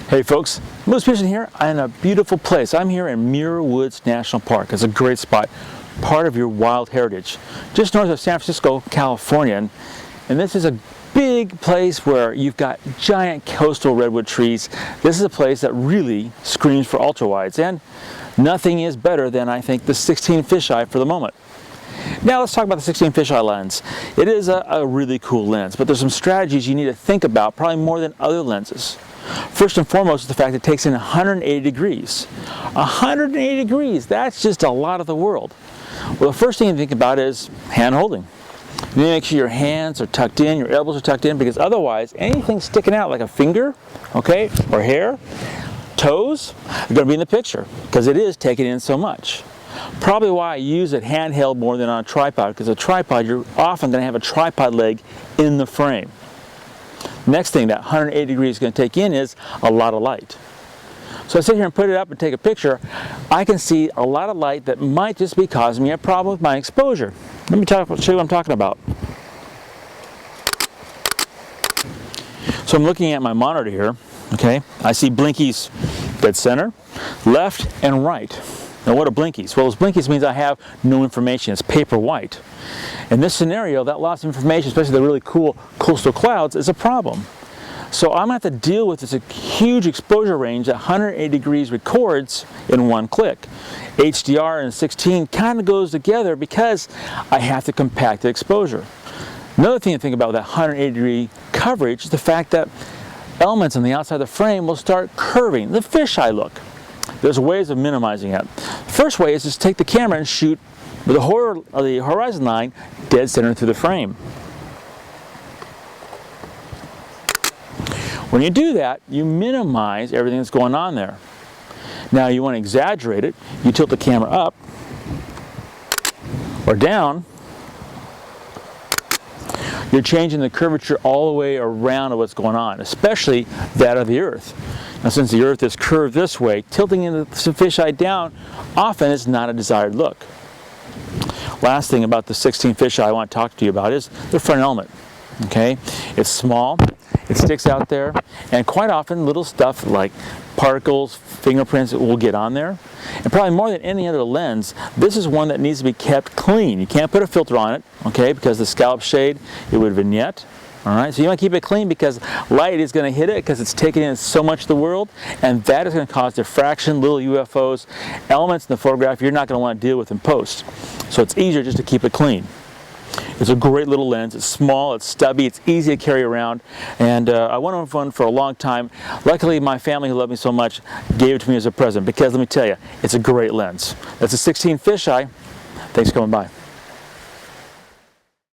Hey folks, Moose Fishing here. I'm in a beautiful place. I'm here in Muir Woods National Park. It's a great spot, part of your wild heritage, just north of San Francisco, California. And this is a big place where you've got giant coastal redwood trees. This is a place that really screams for ultrawides, and nothing is better than, I think, the 16 fisheye for the moment. Now let's talk about the 16 fisheye lens. It is a really cool lens, but there's some strategies you need to think about, probably more than other lenses. First and foremost is the fact that it takes in 180 degrees. 180 degrees, that's just a lot of the world. Well, the first thing you think about is hand holding. You need to make sure your hands are tucked in, your elbows are tucked in, because otherwise anything sticking out like a finger, okay, or hair, toes, are going to be in the picture because it is taking in so much. Probably why I use it handheld more than on a tripod, because a tripod, you're often going to have a tripod leg in the frame. Next thing that 180 degrees is going to take in is a lot of light. So I sit here and put it up and take a picture. I can see a lot of light that might just be causing me a problem with my exposure. Let me show you what I'm talking about. So I'm looking at my monitor here. Okay, I see blinkies dead center, left, and right. Now what are blinkies? Well, those blinkies means I have no information. It's paper white. In this scenario, that loss of information, especially the really cool coastal clouds, is a problem. So I'm going to have to deal with this huge exposure range that 180 degrees records in one click. HDR and 16 kind of goes together because I have to compact the exposure. Another thing to think about with that 180 degree coverage is the fact that elements on the outside of the frame will start curving, the fisheye look. There's ways of minimizing it. First way is just take the camera and shoot with the horizon line dead center through the frame. When you do that, you minimize everything that's going on there. Now you want to exaggerate it, you tilt the camera up or down. You're changing the curvature all the way around of what's going on, especially that of the earth. Now since the earth is curved this way, tilting the fisheye down often is not a desired look. Last thing about the 16 fisheye I want to talk to you about is the front element. Okay, it's small, it sticks out there, and quite often little stuff like particles, fingerprints will get on there. And probably more than any other lens, this is one that needs to be kept clean. You can't put a filter on it, okay, because the scallop shade, it would vignette. All right, so you want to keep it clean because light is going to hit it because it's taking in so much of the world, and that is going to cause diffraction, little UFOs, elements in the photograph you're not going to want to deal with in post. So it's easier just to keep it clean. It's a great little lens. It's small, it's stubby, it's easy to carry around, and I wanted one for a long time. Luckily, my family, who loved me so much, gave it to me as a present because, let me tell you, it's a great lens. That's a 16 fisheye. Thanks for coming by.